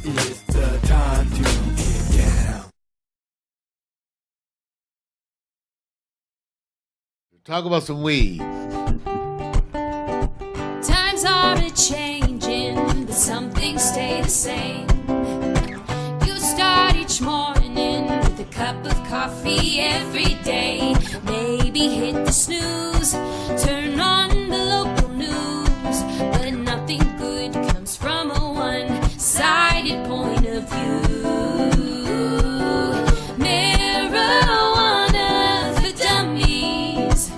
It's the time to get down. Talk about some weed. Times are a-changing, but some things stay the same. You start each morning with a cup of coffee every day. Maybe hit the snooze, turn on the local news, but nothing good comes from a one-sided point of view. Marijuana for dummies.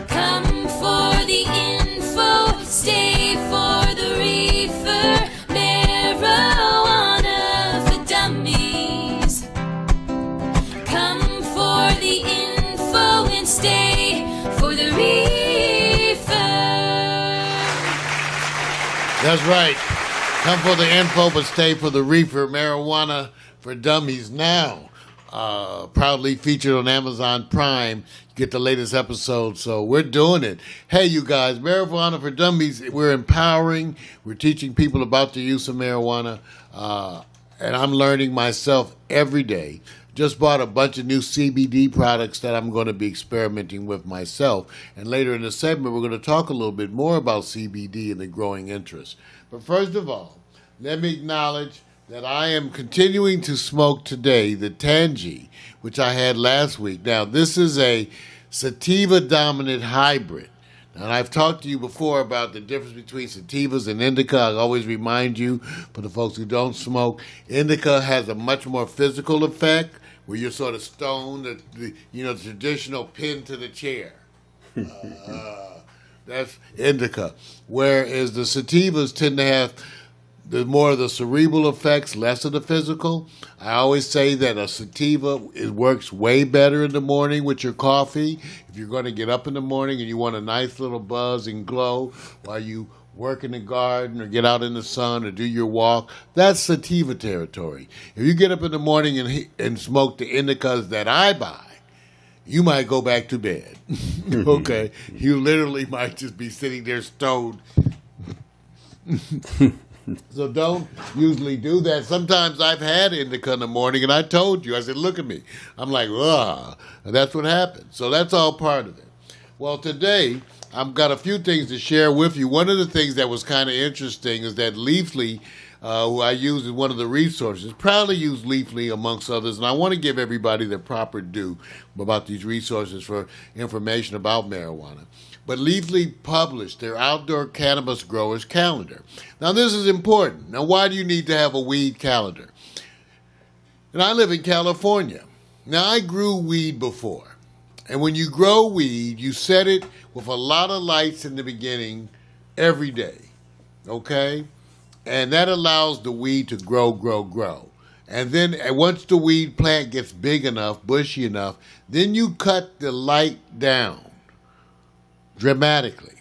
Come for the info, stay for the reefer. Marijuana for dummies. Come for the info and stay for the reefer. That's right. Come for the info, but stay for the reefer. Marijuana for dummies now. Proudly featured on Amazon Prime. Get the latest episode. So we're doing it. Hey, you guys, Marijuana for Dummies. We're empowering. We're teaching people about the use of marijuana. And I'm learning myself every day. Just bought a bunch of new CBD products that I'm going to be experimenting with myself. And later in the segment, we're going to talk a little bit more about CBD and the growing interest. But first of all, let me acknowledge that I am continuing to smoke today the Tangy, which I had last week. Now, this is a sativa-dominant hybrid. Now, I've talked to you before about the difference between sativas and indica. I always remind you, for the folks who don't smoke, indica has a much more physical effect, where you're sort of stoned, the traditional pin to the chair. That's indica. Whereas the sativas tend to have more of the cerebral effects, less of the physical. I always say that a sativa, it works way better in the morning with your coffee. If you're going to get up in the morning and you want a nice little buzz and glow while you work in the garden or get out in the sun or do your walk, that's sativa territory. If you get up in the morning and smoke the indicas that I buy, you might go back to bed. Okay? You literally might just be sitting there stoned. So don't usually do that. Sometimes I've had indica in the morning, and I told you, I said, look at me. I'm like, ugh. And that's what happened. So that's all part of it. Well, today, I've got a few things to share with you. One of the things that was kind of interesting is that Leafly, who I use as one of the resources, proudly use Leafly amongst others, and I want to give everybody their proper due about these resources for information about marijuana. But Leafly published their outdoor cannabis growers calendar. Now, this is important. Now, why do you need to have a weed calendar? And I live in California. Now, I grew weed before. And when you grow weed, you set it with a lot of lights in the beginning every day, okay? And that allows the weed to grow. And then once the weed plant gets big enough, bushy enough, then you cut the light down dramatically.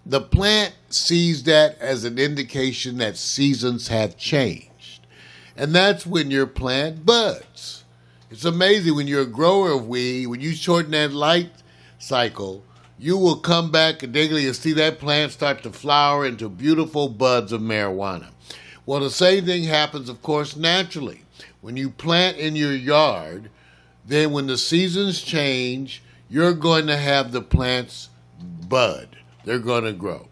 The plant sees that as an indication that seasons have changed. And that's when your plant buds. It's amazing when you're a grower of weed, when you shorten that light cycle, you will come back daily and see that plant start to flower into beautiful buds of marijuana. Well, the same thing happens, of course, naturally. When you plant in your yard, then when the seasons change, you're going to have the plants bud. They're going to grow.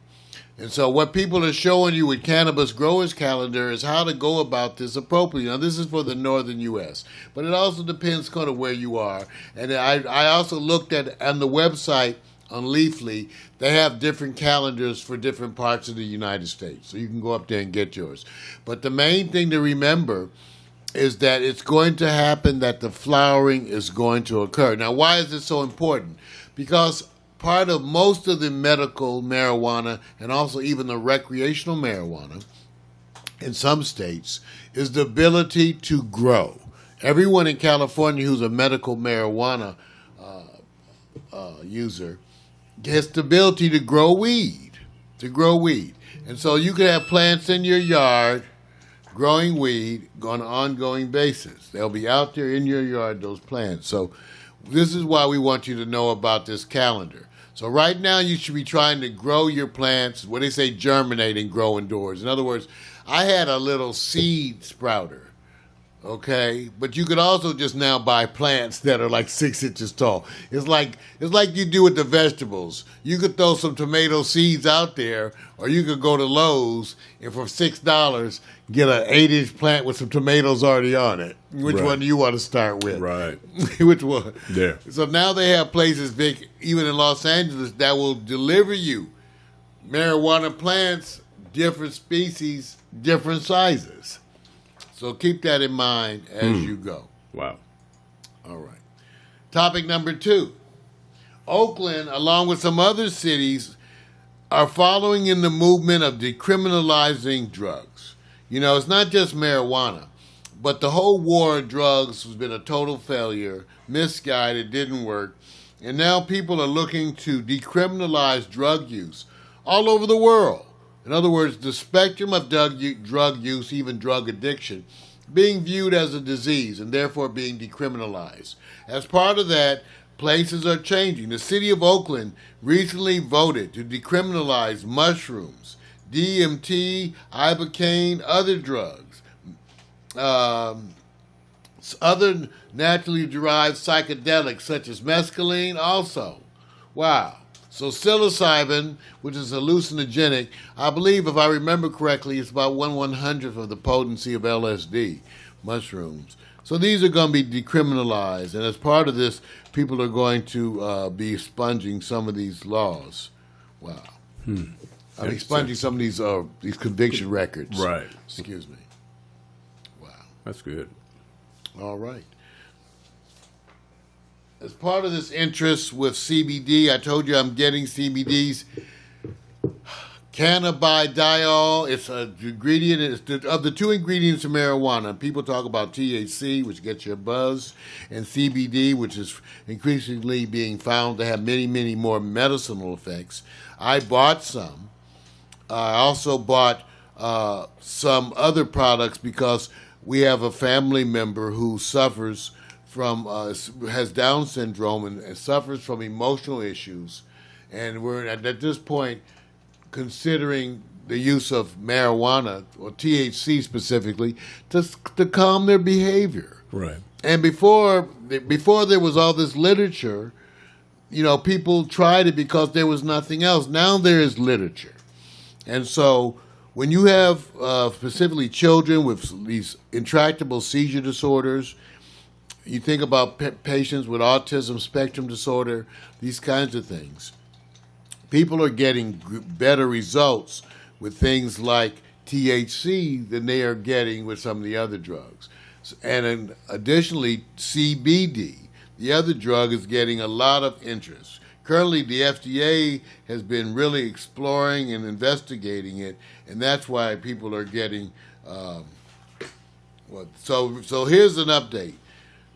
And so what people are showing you with Cannabis Growers Calendar is how to go about this appropriately. Now, this is for the northern U.S., but it also depends kind of where you are. And I also looked at on the website on Leafly, they have different calendars for different parts of the United States. So you can go up there and get yours. But the main thing to remember is that it's going to happen that the flowering is going to occur. Now, why is this so important? Because part of most of the medical marijuana and also even the recreational marijuana in some states is the ability to grow. Everyone in California who's a medical marijuana user has the ability to grow weed, And so you could have plants in your yard growing weed on an ongoing basis. They'll be out there in your yard, those plants. So this is why we want you to know about this calendar. So right now you should be trying to grow your plants, what they say, germinate and grow indoors. In other words, I had a little seed sprouter. Okay, but you could also just now buy plants that are like 6 inches tall. It's like you do with the vegetables. You could throw some tomato seeds out there, or you could go to Lowe's and for $6 get an 8-inch plant with some tomatoes already on it. Which one do you want to start with? Right. Which one? Yeah. So now they have places, Vic, even in Los Angeles, that will deliver you marijuana plants, different species, different sizes. So keep that in mind as you go. Wow. All right. Topic number 2. Oakland, along with some other cities, are following in the movement of decriminalizing drugs. You know, it's not just marijuana, but the whole war on drugs has been a total failure, misguided, didn't work. And now people are looking to decriminalize drug use all over the world. In other words, the spectrum of drug use, even drug addiction, being viewed as a disease and therefore being decriminalized. As part of that, places are changing. The city of Oakland recently voted to decriminalize mushrooms, DMT, ibogaine, other drugs, other naturally derived psychedelics such as mescaline also. Wow. So psilocybin, which is hallucinogenic, I believe, if I remember correctly, it's about 1/100th of the potency of LSD, mushrooms. So these are going to be decriminalized, and as part of this, people are going to be expunging some of these laws. Wow. I mean, expunging some of these conviction records. Right. Excuse me. Wow. That's good. All right. As part of this interest with CBD, I told you I'm getting CBD's cannabidiol. It's an ingredient of the 2 ingredients of marijuana. People talk about THC, which gets you a buzz, and CBD, which is increasingly being found to have many, many more medicinal effects. I bought some. I also bought some other products because we have a family member who suffers from has Down syndrome and suffers from emotional issues, and we're at this point considering the use of marijuana or THC specifically to calm their behavior. Right. And before there was all this literature, you know, people tried it because there was nothing else. Now there is literature, and so when you have specifically children with these intractable seizure disorders. You think about patients with autism spectrum disorder, these kinds of things. People are getting better results with things like THC than they are getting with some of the other drugs. And additionally, CBD, the other drug, is getting a lot of interest. Currently, the FDA has been really exploring and investigating it, and that's why people are getting. So here's an update.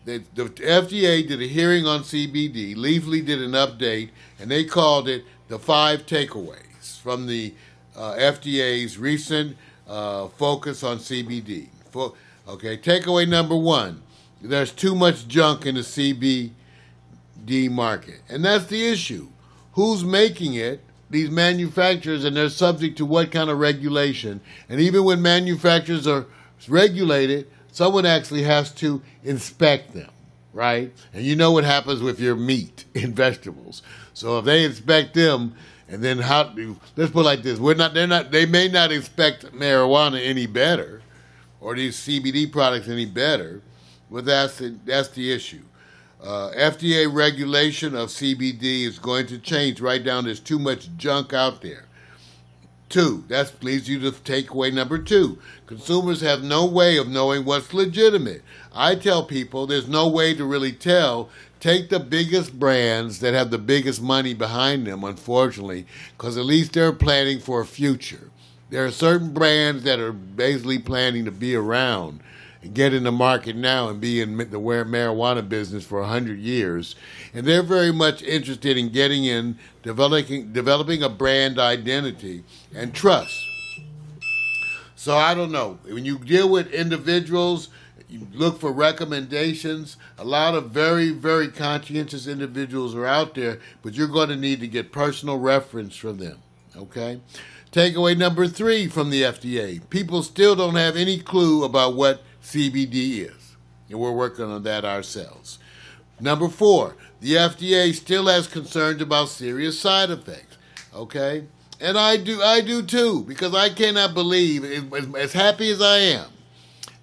The FDA did a hearing on CBD. Leafly did an update, and they called it the 5 takeaways from the FDA's recent focus on CBD. Takeaway number 1, there's too much junk in the CBD market. And that's the issue. Who's making it? These manufacturers, and they're subject to what kind of regulation. And even when manufacturers are regulated, someone actually has to inspect them, right? And you know what happens with your meat and vegetables. So if they inspect them, and then let's put it like this: they may not inspect marijuana any better, or these CBD products any better, but that's the issue. FDA regulation of CBD is going to change. Right down, there's too much junk out there. 2, that leads you to takeaway number 2. Consumers have no way of knowing what's legitimate. I tell people there's no way to really tell. Take the biggest brands that have the biggest money behind them, unfortunately, because at least they're planning for a future. There are certain brands that are basically planning to be around and get in the market now and be in the marijuana business for 100 years. And they're very much interested in getting in, developing a brand identity and trust. So I don't know. When you deal with individuals, You look for recommendations. A lot of very, very conscientious individuals are out there, but you're going to need to get personal reference from them, okay? Takeaway number 3 from the FDA. People still don't have any clue about what CBD is, and we're working on that ourselves. Number 4, the FDA still has concerns about serious side effects, okay? And I do too, because I cannot believe, as happy as I am,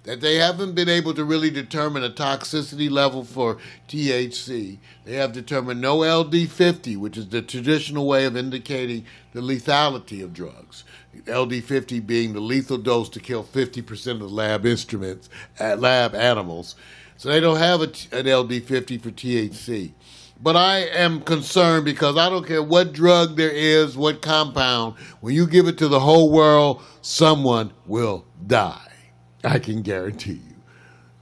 that they haven't been able to really determine a toxicity level for THC. They have determined no LD50, which is the traditional way of indicating the lethality of drugs. LD50 being the lethal dose to kill 50% of the lab animals. So they don't have an LD50 for THC. But I am concerned because I don't care what drug there is, what compound, when you give it to the whole world, someone will die. I can guarantee you.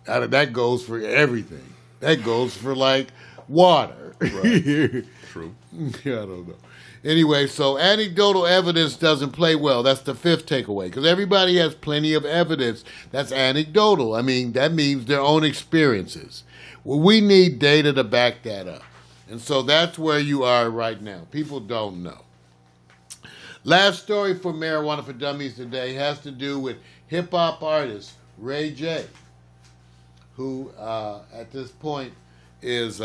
That goes for everything. That goes for, like, water. Right. True. Yeah, I don't know. Anyway, so anecdotal evidence doesn't play well. That's the 5th takeaway. Because everybody has plenty of evidence that's anecdotal. I mean, that means their own experiences. Well, we need data to back that up. And so that's where you are right now. People don't know. Last story for Marijuana for Dummies today has to do with hip-hop artist Ray J, who at this point is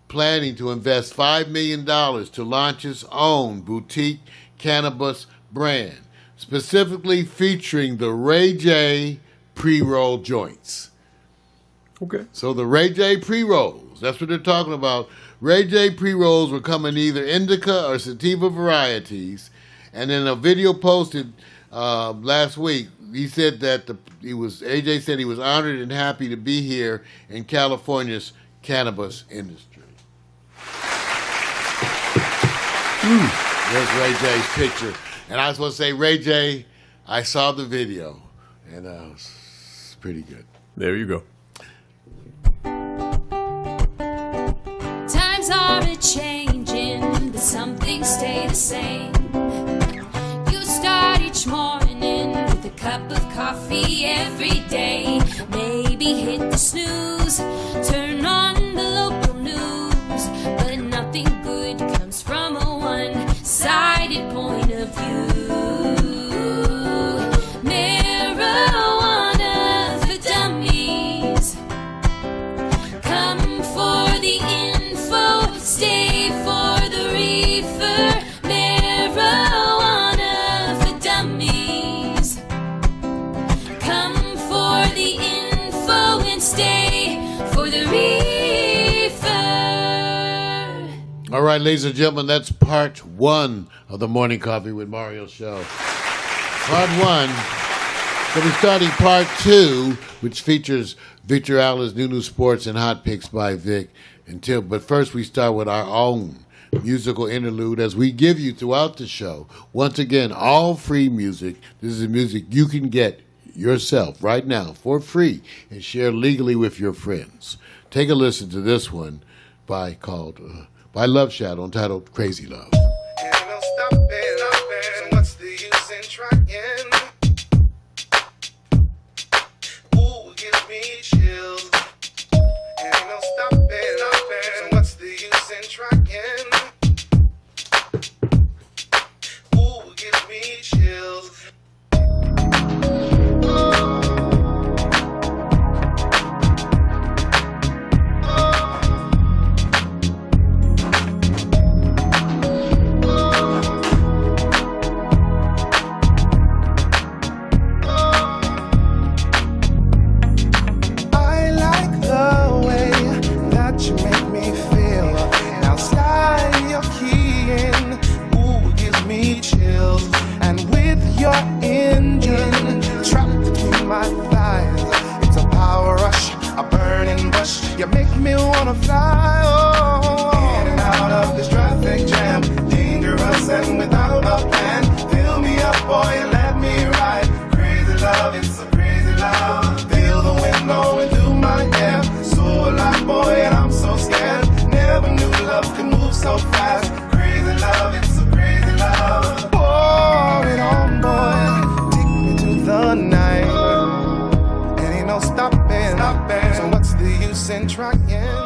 planning to invest $5 million to launch his own boutique cannabis brand, specifically featuring the Ray J pre-roll joints. Okay. So the Ray J pre-rolls, that's what they're talking about. Ray J pre-rolls will come in either indica or sativa varieties. And in a video posted last week, he said that AJ said he was honored and happy to be here in California's cannabis industry. There's Ray J's picture. And I was supposed to say, Ray J, I saw the video, and it's pretty good. There you go. Times are a-changing, but some things stay the same. You start each morning with a cup of coffee every day. Maybe hit the snooze, turn on the local news, but nothing good comes from a one-sided point of view. Marijuana for dummies. Come for the info, stay for the reefer. Marijuana for dummies. Come for the info and stay for the reefer. All right, ladies and gentlemen, that's part 1 of the Morning Coffee with Mario show. Part 1. So we're starting part 2, which features Victor Allen's new Sportz and Hot Picks by Vic. But first we start with our own musical interlude as we give you throughout the show. Once again, all free music. This is music you can get yourself right now for free and share legally with your friends. Take a listen to this one by Love Shadow entitled Crazy Love. Ain't no stopping, so what's the use in trying? Ooh, gives me chills. Ain't no stopping, so what's the use in trying? Ooh, gives me chills. use in trying?